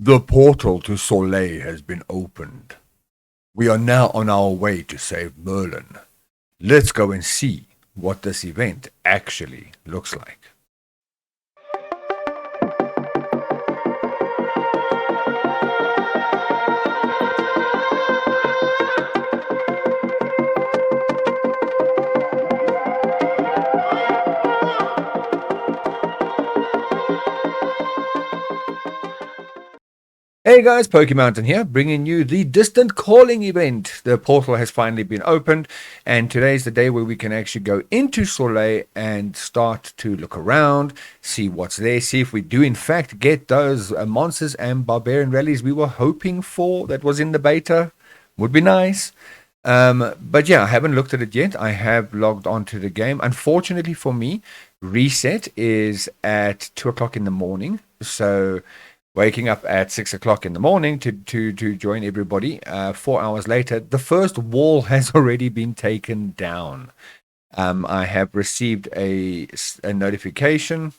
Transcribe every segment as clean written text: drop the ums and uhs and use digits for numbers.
The portal to Soleil has been opened. We are now on our way to save Merlin. Let's go and see what this event actually looks like. Hey guys, Mountain here, bringing you the Distant Calling event. The portal has finally been opened, and today is the day where we can actually go into Soleil and start to look around, see what's there, see if we do in fact get those monsters and barbarian rallies we were hoping for that was in the beta. Would be nice. But yeah, I haven't looked at it yet. I have logged onto the game. Unfortunately for me, reset is at 2 o'clock in the morning, so waking up at 6 o'clock in the morning to join everybody. 4 hours later, the first wall has already been taken down. I have received a notification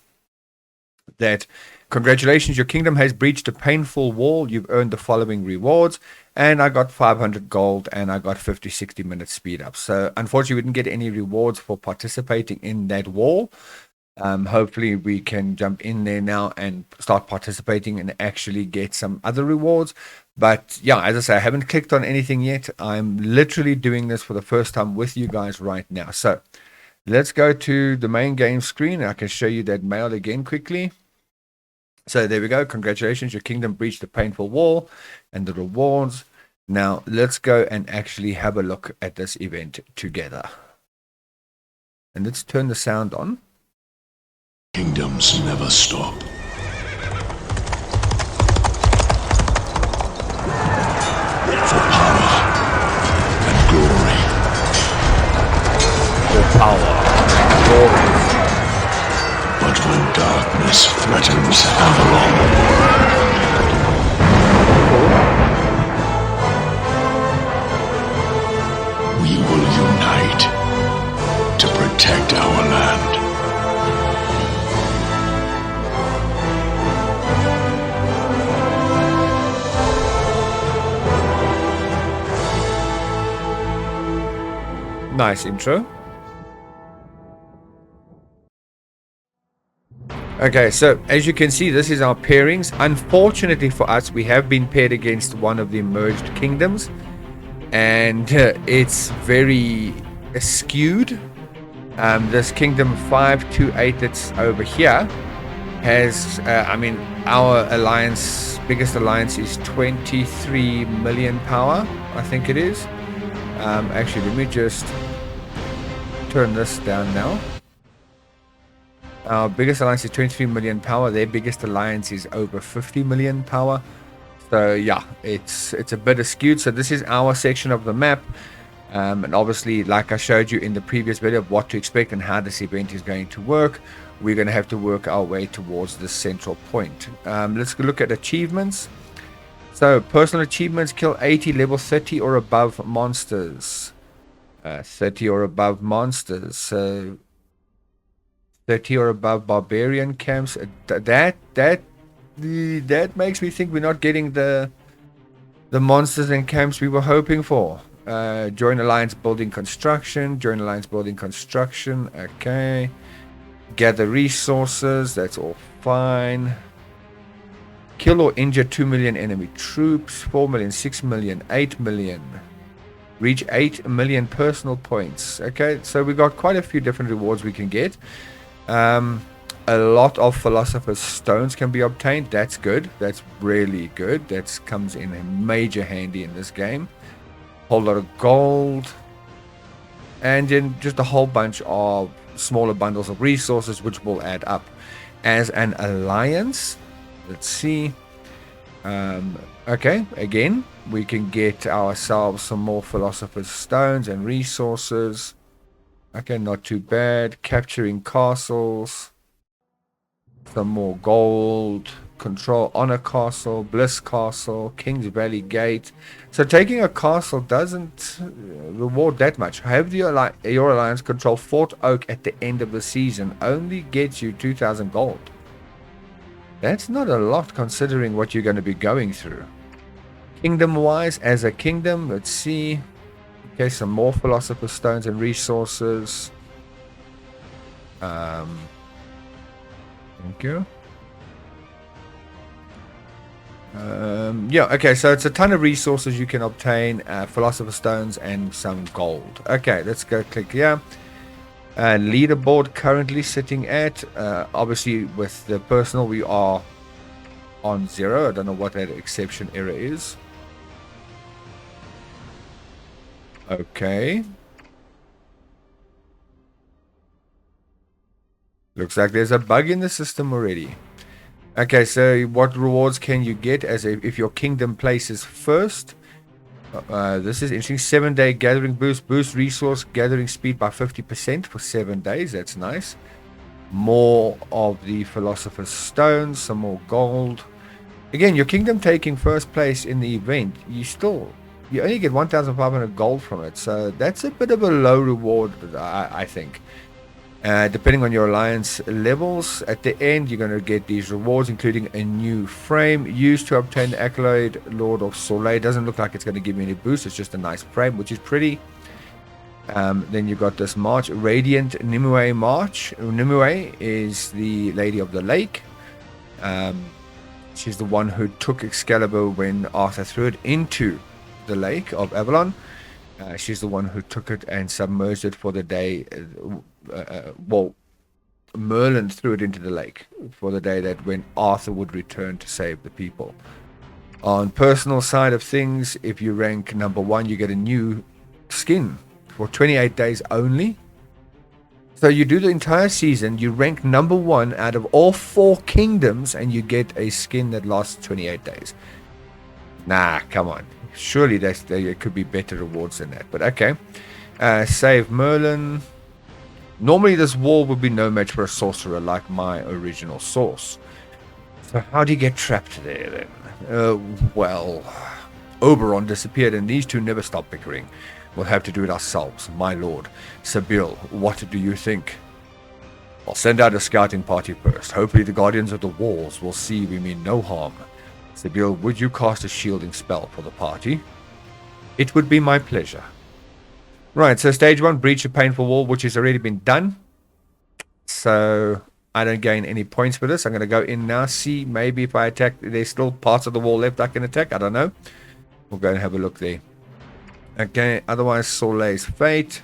that congratulations, your kingdom has breached a painful wall. You've earned the following rewards. And I got 500 gold and I got 50-60 minutes speed up. So unfortunately, we didn't get any rewards for participating in that wall. Hopefully we can jump in there now and start participating and actually get some other rewards. But yeah, as I say, I haven't clicked on anything yet. I'm literally doing this for the first time with you guys right now. So let's go to the main game screen. I can show you that mail again quickly. So there we go. Congratulations, your kingdom breached the painful wall and the rewards. Now let's go and actually have a look at this event together. And let's turn the sound on. Kingdoms never stop. For power and glory. For power and glory. But when darkness threatens Avalon, we will unite to protect our land. Nice intro. Okay, so as you can see, this is our pairings. Unfortunately for us, we have been paired against one of the merged kingdoms, and it's very skewed. This kingdom 528 that's over here has, our alliance, biggest alliance is 23 million power, I think it is. Actually, let me just turn this down now. Our biggest alliance is 23 million power. Their biggest alliance is over 50 million power. So yeah, it's a bit skewed. So this is our section of the map. And obviously, like I showed you in the previous video of what to expect and how this event is going to work, we're going to have to work our way towards this central point. Let's look at achievements. So, personal achievements, kill 80 level 30 or above monsters. 30 or above monsters. So, 30 or above barbarian camps. That makes me think we're not getting the monsters and camps we were hoping for. Join alliance building construction. Join alliance building construction. Okay. Gather resources. That's all fine. Kill or injure 2 million enemy troops, 4 million, 6 million, 8 million. Reach 8 million personal points. Okay, so we got quite a few different rewards we can get. A lot of Philosopher's Stones can be obtained. That's good. That's really good. That comes in major handy in this game. Whole lot of gold. And then just a whole bunch of smaller bundles of resources which will add up. As an alliance, let's see. Okay, again, we can get ourselves some more Philosopher's Stones and resources. Okay, not too bad. Capturing castles. Some more gold. Control Honor Castle. Bliss Castle. King's Valley Gate. So taking a castle doesn't reward that much. Have your alliance control Fort Oak at the end of the season only gets you 2,000 gold. That's not a lot considering what you're going to be going through. Kingdom-wise, as a kingdom, let's see. Okay, some more Philosopher's Stones and resources. Thank you. Yeah, okay, so it's a ton of resources you can obtain, Philosopher's Stones and some gold. Okay, let's go click here. Leaderboard currently sitting at, obviously with the personal we are on 0. I don't know what that exception error is. Okay. Looks like there's a bug in the system already. Okay, so what rewards can you get as if your kingdom places first? This is interesting. 7-day gathering boost. Boost resource gathering speed by 50% for 7 days. That's nice. More of the Philosopher's Stones. Some more gold. Again, your kingdom taking first place in the event. You only get 1,500 gold from it. So that's a bit of a low reward, I think. Depending on your alliance levels, at the end you're going to get these rewards, including a new frame used to obtain the accolade Lord of Soleil. Doesn't look like it's going to give you any boost. It's just a nice frame, which is pretty. Then you got this march, Radiant Nimue March. Nimue is the Lady of the Lake. She's the one who took Excalibur when Arthur threw it into the lake of Avalon. She's the one who took it and submerged it for the day. Well, Merlin threw it into the lake for the day that when Arthur would return to save the people. On personal side of things, if you rank number 1, you get a new skin for 28 days only. So you do the entire season, you rank number 1 out of all 4 kingdoms, and you get a skin that lasts 28 days. Nah, come on. Surely there could be better rewards than that. But okay. Save Merlin. Normally this wall would be no match for a sorcerer like my original source. So how do you get trapped there then? Well, Oberon disappeared and these two never stop bickering. We'll have to do it ourselves, my lord. Sabil, what do you think? I'll send out a scouting party first. Hopefully the guardians of the walls will see we mean no harm. Sabil, would you cast a shielding spell for the party? It would be my pleasure. Right, so stage 1, breach a painful wall, which has already been done. So I don't gain any points for this. I'm going to go in now, see maybe if I attack, there's still parts of the wall left I can attack. I don't know. We'll go and have a look there. Okay, otherwise Soleil's Fate.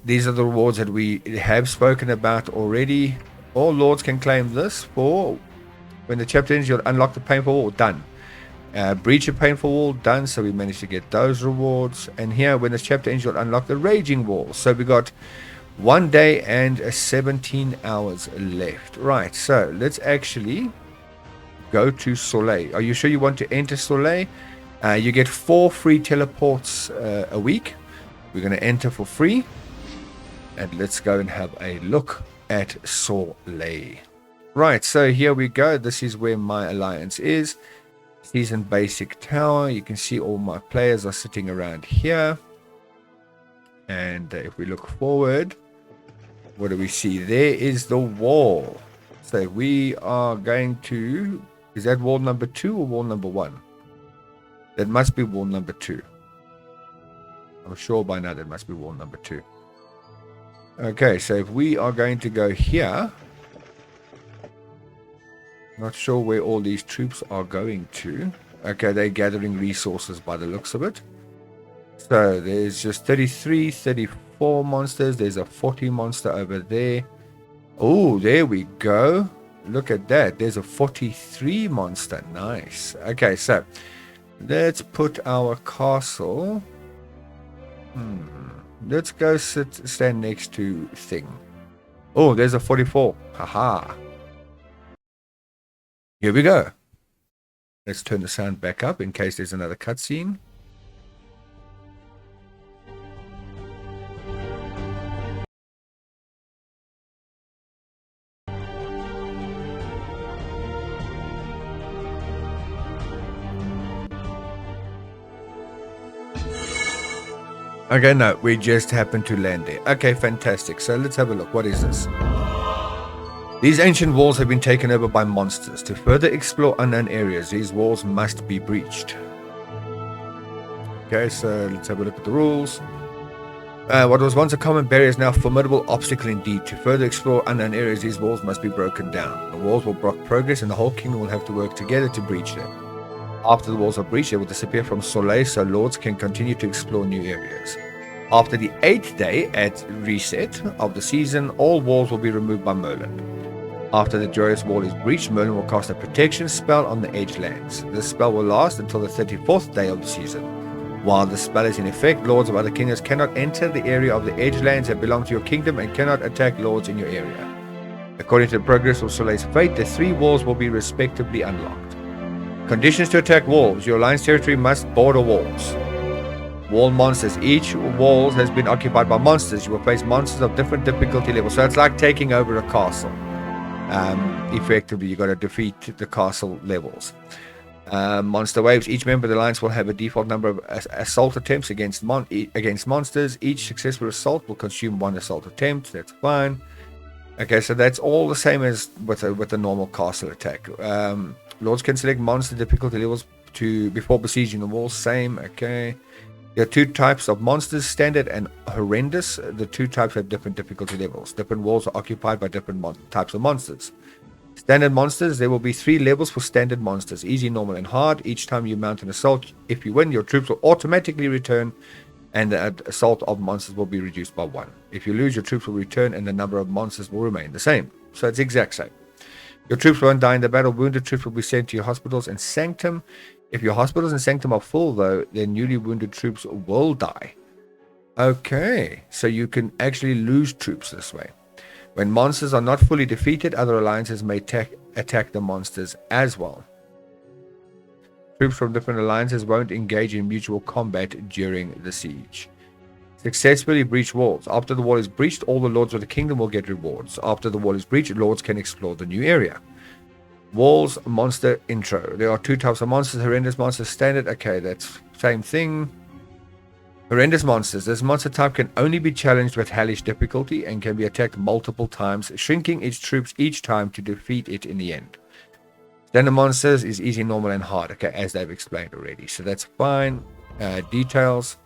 These are the rewards that we have spoken about already. All lords can claim this for when the chapter ends, you'll unlock the painful wall. Done. Breach a painful wall, done. So we managed to get those rewards. And here, when this chapter ends, you'll unlock the raging wall. So we got 1 day and 17 hours left. Right, so let's actually go to Soleil. Are you sure you want to enter Soleil? You get 4 free teleports a week. We're going to enter for free. And let's go and have a look at Soleil. Right, so here we go. This is where my alliance is. Season basic tower. You can see all my players are sitting around here. And if we look forward, what do we see? There is the wall. So we are going to... Is that wall number 2 or wall number 1? That must be wall number 2. I'm sure by now that must be wall number 2. Okay, so if we are going to go here... Not sure where all these troops are going to. Okay, they're gathering resources by the looks of it. So there's just 33, 34 monsters. There's a 40 monster over there. Oh, there we go. Look at that. There's a 43 monster. Nice. Okay, so let's put our castle. Let's go stand next to thing. Oh, there's a 44. Haha. Here we go. Let's turn the sound back up in case there's another cutscene. Okay, no, we just happened to land there. Okay, fantastic. So let's have a look. What is this? These ancient walls have been taken over by monsters. To further explore unknown areas, these walls must be breached. Okay, so let's have a look at the rules. What was once a common barrier is now a formidable obstacle indeed. To further explore unknown areas, these walls must be broken down. The walls will block progress, and the whole kingdom will have to work together to breach them. After the walls are breached, they will disappear from Soleil, so lords can continue to explore new areas. After the 8th day at reset of the season, all walls will be removed by Merlin. After the joyous wall is breached, Merlin will cast a protection spell on the edge lands. This spell will last until the 34th day of the season. While the spell is in effect, lords of other kingdoms cannot enter the area of the edge lands that belong to your kingdom and cannot attack lords in your area. According to the progress of Soleil's fate, the 3 walls will be respectively unlocked. Conditions to attack walls. Your alliance territory must border walls. Wall monsters. Each wall has been occupied by monsters. You will face monsters of different difficulty levels. So it's like taking over a castle. Effectively, you got to defeat the castle levels. Monster waves. Each member of the alliance will have a default number of assault attempts against monsters. Each successful assault will consume 1 assault attempt. That's fine. Okay, so that's all the same as with a normal castle attack. Lords can select monster difficulty levels before besieging the walls. Same. Okay. There are 2 types of monsters, standard and horrendous. The 2 types have different difficulty levels. Different walls are occupied by different types of monsters. Standard monsters, there will be 3 levels for standard monsters: easy, normal, and hard. Each time you mount an assault, if you win, your troops will automatically return, and the assault of monsters will be reduced by 1. If you lose, your troops will return, and the number of monsters will remain the same. So it's the exact same. Your troops won't die in the battle. Wounded troops will be sent to your hospitals and sanctum. If your hospitals and sanctum are full, though, then newly wounded troops will die. Okay, so you can actually lose troops this way. When monsters are not fully defeated, other alliances may attack the monsters as well. Troops from different alliances won't engage in mutual combat during the siege. Successfully breach walls. After the wall is breached, all the lords of the kingdom will get rewards. After the wall is breached, lords can explore the new area. Walls monster intro. There are 2 types of monsters: horrendous monsters, standard. Okay, that's same thing. Horrendous monsters. This monster type can only be challenged with hellish difficulty and can be attacked multiple times, shrinking its troops each time to defeat it in the end. Standard monsters is easy, normal, and hard. Okay, as they've explained already, so that's fine. Details.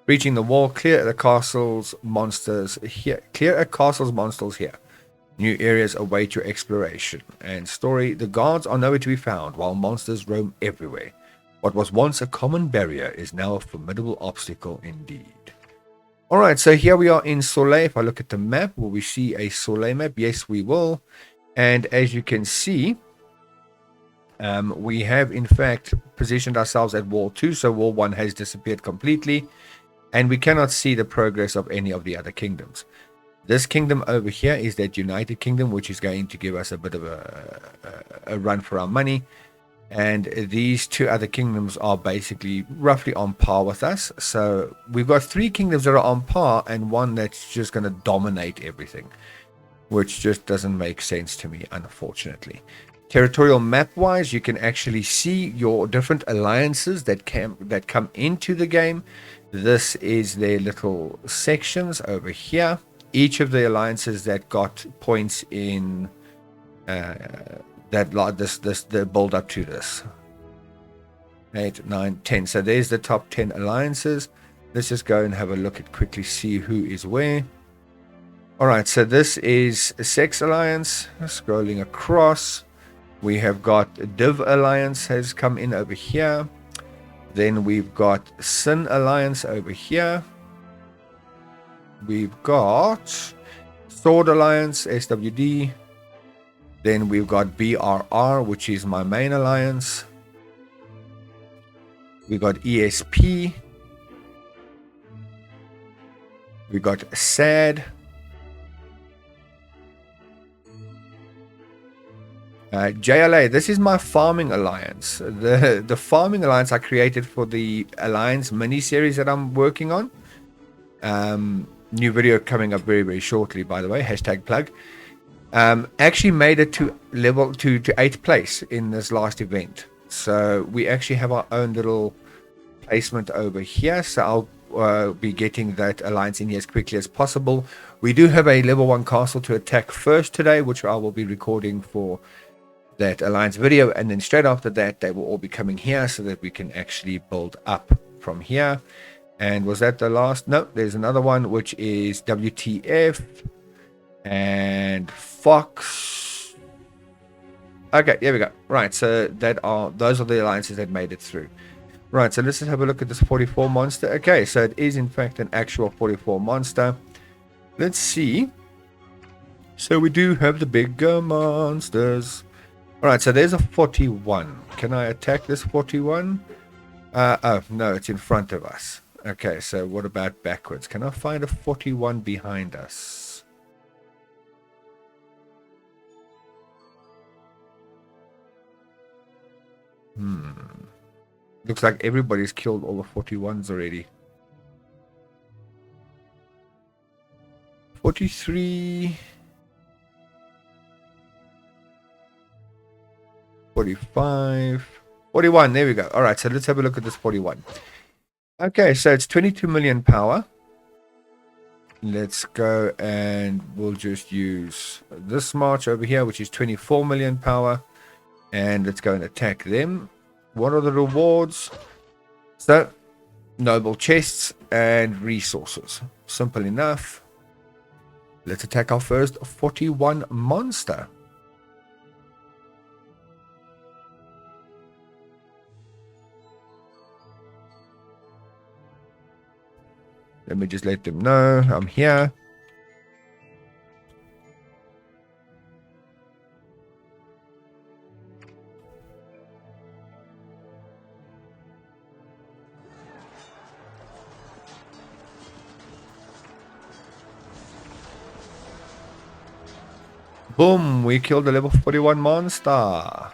Breaching the wall. Clear the castle's monsters here. Clear a castle's monsters here. New areas await your exploration. And story. The guards are nowhere to be found, while monsters roam everywhere. What was once a common barrier is now a formidable obstacle indeed. Alright, so here we are in Soleil. If I look at the map, will we see a Soleil map? Yes, we will. And as you can see, we have in fact positioned ourselves at Wall 2. So Wall 1 has disappeared completely. And we cannot see the progress of any of the other kingdoms. This kingdom over here is that United Kingdom, which is going to give us a bit of a run for our money. And these 2 other kingdoms are basically roughly on par with us. So we've got 3 kingdoms that are on par and 1 that's just going to dominate everything, which just doesn't make sense to me, unfortunately. Territorial map wise, you can actually see your different alliances that come into the game. This is their little sections over here. Each of the alliances that got points in the build up to this 8, 9, 10. So there's the top 10 alliances. Let's just go and have a look at quickly see who is where. Alright, so this is a Sex Alliance. Scrolling across, we have got Div Alliance has come in over here. Then we've got Sin Alliance over here. We've got Sword Alliance, SWD. Then we've got BRR, which is my main alliance. We've got ESP. We've got SAD. JLA, this is my farming alliance. The farming alliance I created for the alliance mini-series that I'm working on. New video coming up very, very shortly, by the way. Hashtag plug. Actually made it to level to 8th place in this last event. So we actually have our own little placement over here. So I'll be getting that alliance in here as quickly as possible. We do have a level 1 castle to attack first today, which I will be recording for that alliance video, and then straight after that they will all be coming here so that we can actually build up from here. And was that the last? No, there's another one, which is WTF and Fox. Okay, here we go. Right, so those are the alliances that made it through. Right, so let's just have a look at this 44 monster. Okay, so it is in fact an actual 44 monster. Let's see. So we do have the bigger monsters. Alright, so there's a 41. Can I attack this 41? Oh, no, it's in front of us. Okay, so what about backwards? Can I find a 41 behind us? Looks like everybody's killed all the 41s already. 43... 45... 41, there we go. Alright, so let's have a look at this 41. Okay, so it's 22 million power. Let's go and we'll just use this march over here, which is 24 million power. And let's go and attack them. What are the rewards? So, noble chests and resources. Simple enough. Let's attack our first 41 monster. Let me just let them know I'm here. Boom, we killed a level 41 monster.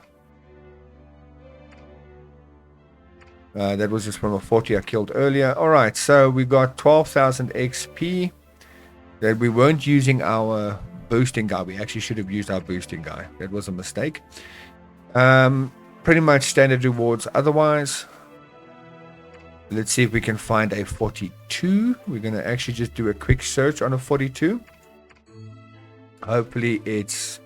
That was just from a 40 I killed earlier. Alright, so we got 12,000 XP. That we weren't using our boosting guy. We actually should have used our boosting guy. That was a mistake. Pretty much standard rewards otherwise. Let's see if we can find a 42. We're going to actually just do a quick search on a 42. Hopefully it's...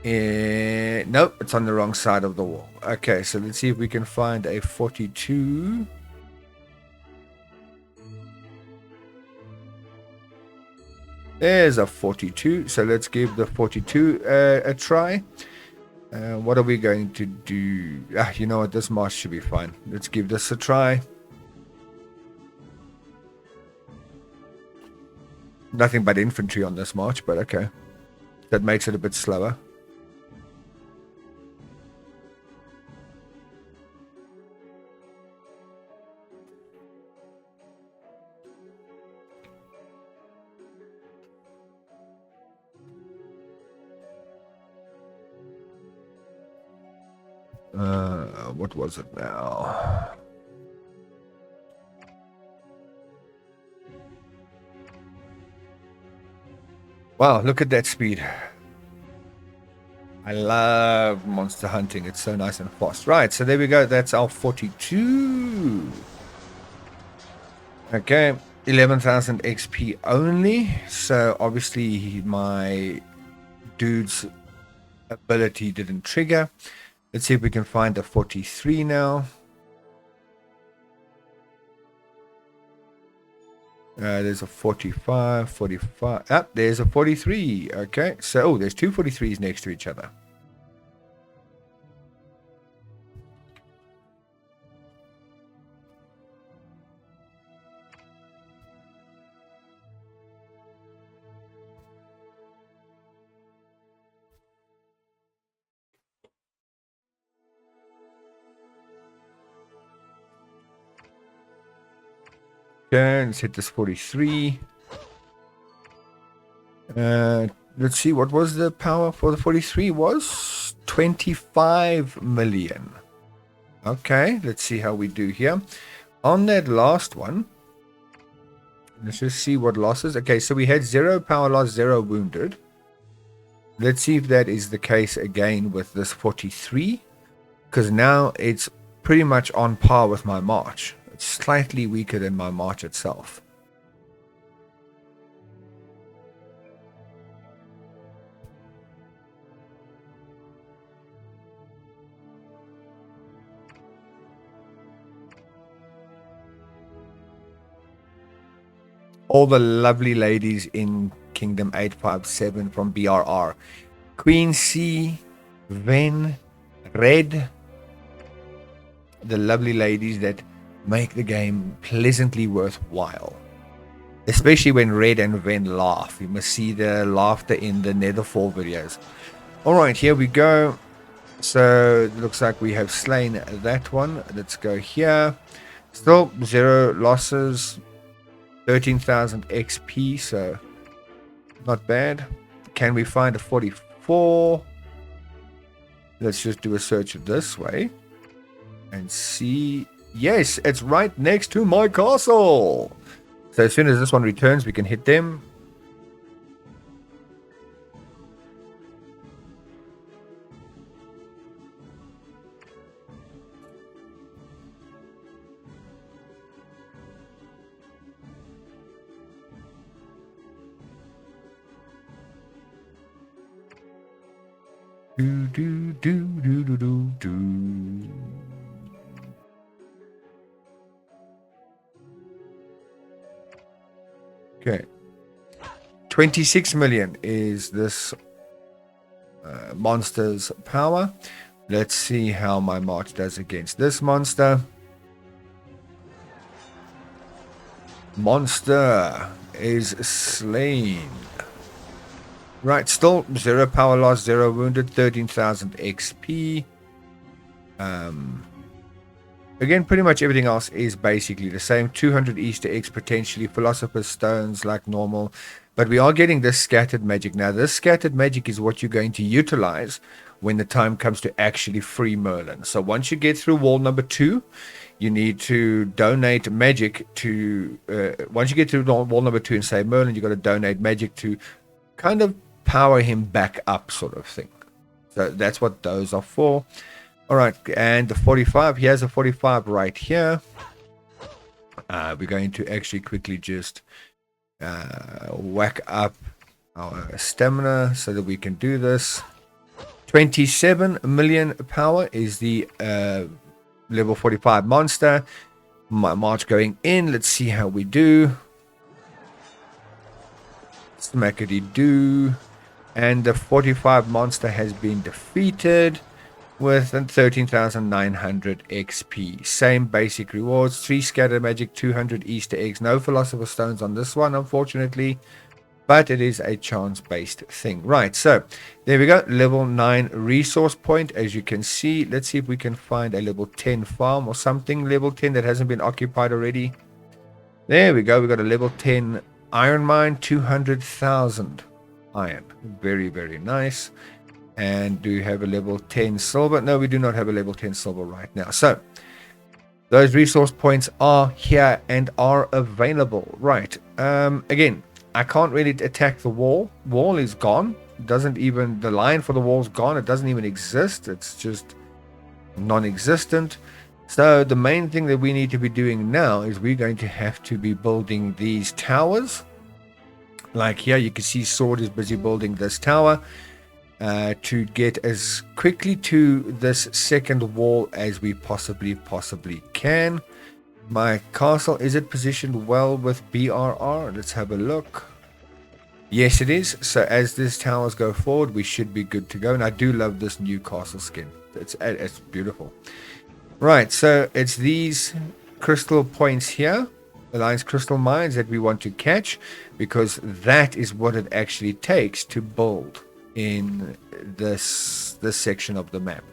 nope, it's on the wrong side of the wall. Okay, so let's see if we can find a 42. There's a 42. So let's give the 42 a try. What are we going to do? You know what? This march should be fine. Let's give this a try. Nothing but infantry on this march, but okay. That makes it a bit slower. What was it now? Wow, look at that speed. I love monster hunting. It's so nice and fast. Right, so there we go. That's our 42. Okay, 11,000 XP only. So obviously my dude's ability didn't trigger. Let's see if we can find a 43 now. There's a 45, 45. Ah, there's a 43. Okay, so there's two 43s next to each other. Okay, let's hit this 43. Let's see, what was the power for the 43? Was 25 million. Okay, let's see how we do here. On that last one, let's just see what losses. Okay, so we had 0 power loss, 0 wounded. Let's see if that is the case again with this 43. Because now it's pretty much on par with my march. slightly weaker than my march itself. All the lovely ladies in Kingdom 857 from BRR. Queen C, Ven, Red. The lovely ladies that make the game pleasantly worthwhile. Especially when Red and Ven laugh. You must see the laughter in the Netherfall videos. Alright, here we go. So it looks like we have slain that one. Let's go here. Still 0 losses. 13,000 XP, so not bad. Can we find a 44? Let's just do a search this way and see. Yes, it's right next to my castle. So as soon as this one returns, we can hit them. Do, do, do, do, do, do, do. Okay. 26 million is this monster's power. Let's see how my march does against this monster. Monster is slain. Right, still 0 power loss, 0 wounded, 13,000 XP. Again, pretty much everything else is basically the same. 200 Easter eggs potentially, Philosopher's Stones like normal. But we are getting this scattered magic. Now, this scattered magic is what you're going to utilize when the time comes to actually free Merlin. So once you get through wall number 2, you need to donate magic to... once you get through wall number 2 and save Merlin, you've got to donate magic to kind of power him back up, sort of thing. So that's what those are for. All right, and the 45, he has a 45 right here. We're going to actually quickly just whack up our stamina so that we can do this. 27 million power is the level 45 monster. My march going in. Let's see how we do. Smackety-doo. And the 45 monster has been defeated with 13,900 XP. Same basic rewards. 3 scatter magic, 200 Easter eggs. No philosopher's stones on this one, unfortunately. But it is a chance-based thing. Right, so there we go. Level 9 resource point. As you can see, let's see if we can find a level 10 farm or something. Level 10 that hasn't been occupied already. There we go. We got a level 10 iron mine, 200,000 iron. Very, very nice. And do you have a level 10 silver? No, we do not have a level 10 silver right now. So those resource points are here and are available. Right. Again, I can't really attack the wall. Wall is gone. Doesn't even, the line for the wall's gone. It doesn't even exist. It's just non-existent. So the main thing that we need to be doing now is we're going to have to be building these towers. Like here, you can see Sword is busy building this tower to get as quickly to this second wall as we possibly can. My castle, is it positioned well with BRR? Let's have a look. Yes, it is. So as these towers go forward, we should be good to go. And I do love this new castle skin. It's beautiful. Right, so it's these crystal points here. Alliance crystal mines that we want to catch, because that is what it actually takes to build in this section of the map.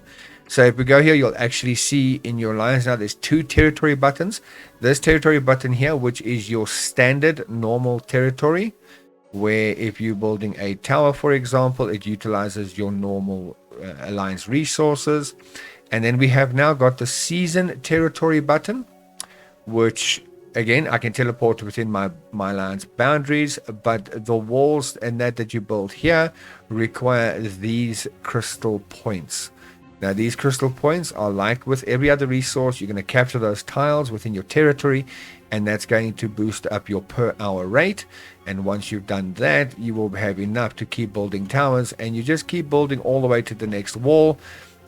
So if we go here, you'll actually see in your alliance now there's 2 territory buttons. This territory button here, which is your standard normal territory, where if you're building a tower, for example, it utilizes your normal alliance resources. And then we have now got the season territory button, which again, I can teleport within my alliance boundaries, but the walls and that you build here require these crystal points. Now, these crystal points are like with every other resource. You're going to capture those tiles within your territory, and that's going to boost up your per hour rate. And once you've done that, you will have enough to keep building towers, and you just keep building all the way to the next wall.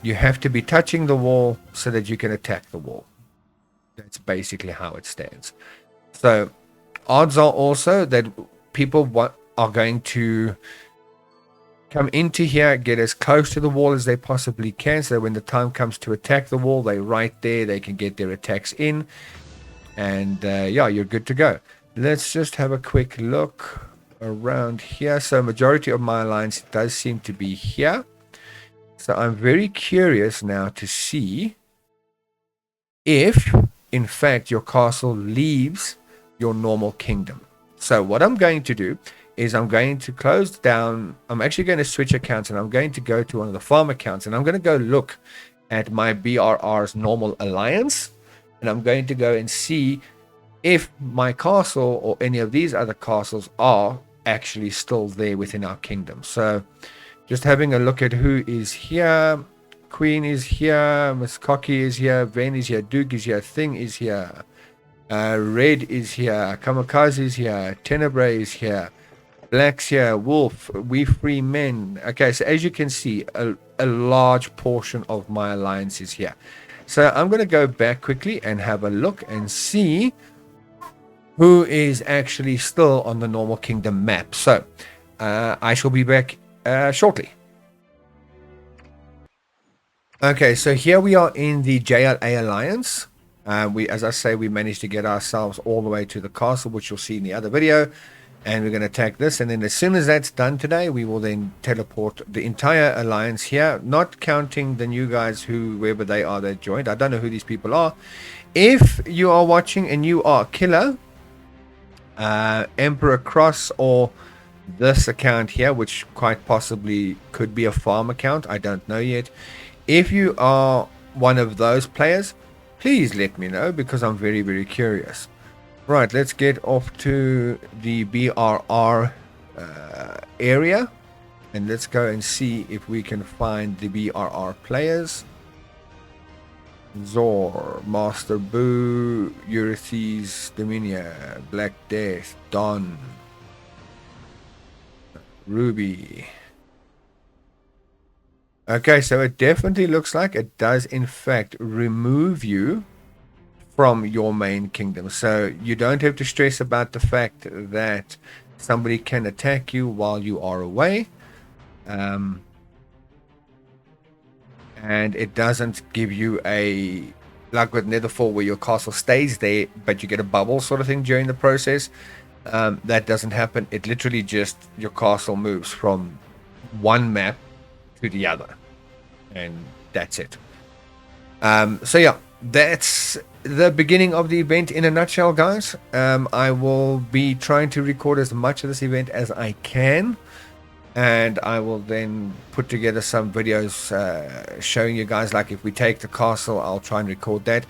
You have to be touching the wall so that you can attack the wall. That's basically how it stands. So odds are also that people are going to come into here, get as close to the wall as they possibly can, so that when the time comes to attack the wall, they're right there. They can get their attacks in, and yeah, you're good to go. Let's just have a quick look around here. So majority of my alliance does seem to be here. So I'm very curious now to see if, in fact, your castle leaves your normal kingdom. So what I'm going to do is I'm going to close down. I'm actually going to switch accounts, and I'm going to go to one of the farm accounts, and I'm going to go look at my BRR's normal alliance, and I'm going to go and see if my castle or any of these other castles are actually still there within our kingdom. So just having a look at who is here. Queen is here, Miss Cocky is here, Ven is here, Duke is here, Thing is here, Red is here, Kamikaze is here, Tenebrae is here, Black's here, Wolf, We Free Men. Okay, so as you can see, a large portion of my alliance is here. So I'm going to go back quickly and have a look and see who is actually still on the normal kingdom map. So I shall be back shortly. Okay, so here we are in the JLA Alliance. As I say, we managed to get ourselves all the way to the castle, which you'll see in the other video. And we're going to attack this. And then as soon as that's done today, we will then teleport the entire alliance here, not counting the new guys, whoever they are that joined. I don't know who these people are. If you are watching and you are Killer, Emperor Cross, or this account here, which quite possibly could be a farm account, I don't know yet. If you are one of those players, please let me know, because I'm very, very curious. Right, let's get off to the BRR area, and let's go and see if we can find the BRR players. Zor, Master Boo, Eurythes, Dominia, Black Death, Don, Ruby. Okay, so it definitely looks like it does in fact remove you from your main kingdom. So you don't have to stress about the fact that somebody can attack you while you are away. And it doesn't give you a, like with Netherfall, where your castle stays there, but you get a bubble sort of thing during the process. That doesn't happen. It literally just, your castle moves from one map to the other, and that's it. So yeah, that's the beginning of the event in a nutshell, guys. I will be trying to record as much of this event as I can, and I will then put together some videos showing you guys, like if we take the castle, I'll try and record that.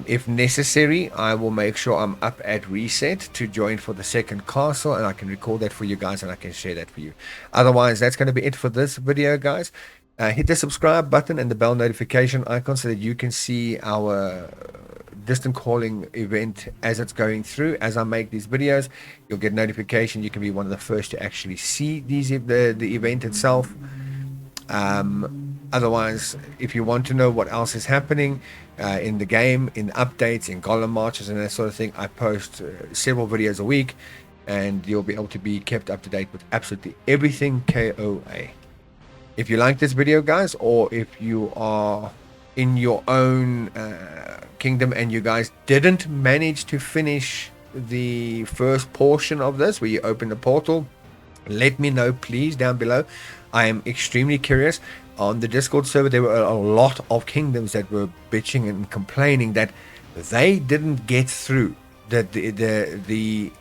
If necessary, I will make sure I'm up at reset to join for the second castle, and I can record that for you guys, and I can share that for you. Otherwise, that's going to be it for this video, guys. Hit the subscribe button and the bell notification icon so that you can see our distant calling event as it's going through. As I make these videos, you'll get notification. You can be one of the first to actually see the event itself. Otherwise, if you want to know what else is happening in the game, in updates, in golem marches and that sort of thing, I post several videos a week, and you'll be able to be kept up to date with absolutely everything KOA. If you like this video, guys, or if you are in your own kingdom and you guys didn't manage to finish the first portion of this, where you open the portal, let me know, please, down below. I am extremely curious. On the Discord server, there were a lot of kingdoms that were bitching and complaining that they didn't get through the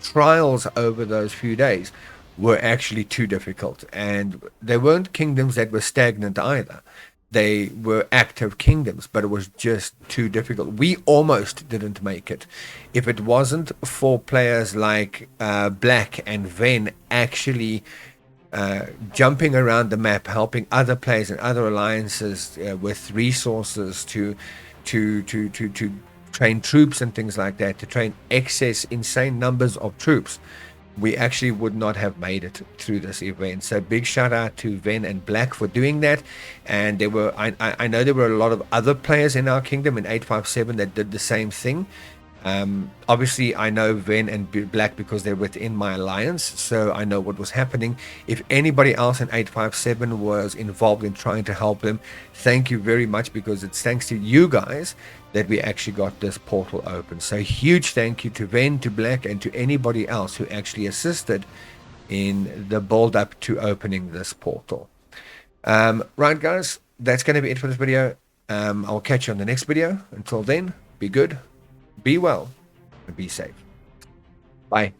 trials over those few days were actually too difficult. And they weren't kingdoms that were stagnant either. They were active kingdoms, but it was just too difficult. We almost didn't make it. If it wasn't for players like Black and Ven actually jumping around the map, helping other players and other alliances with resources to train troops and things like that, to train excess insane numbers of troops, we actually would not have made it through this event. So big shout out to Ven and Black for doing that. And there were, I know there were a lot of other players in our kingdom in 857 that did the same thing. Obviously I know Ven and Black because they're within my alliance, so I know what was happening. If anybody else in 857 was involved in trying to help them, thank you very much, because it's thanks to you guys that we actually got this portal open. So huge thank you to Ven, to Black, and to anybody else who actually assisted in the build up to opening this portal. Right guys, that's going to be it for this video. I'll catch you on the next video. Until then, be good, be well, and be safe. Bye.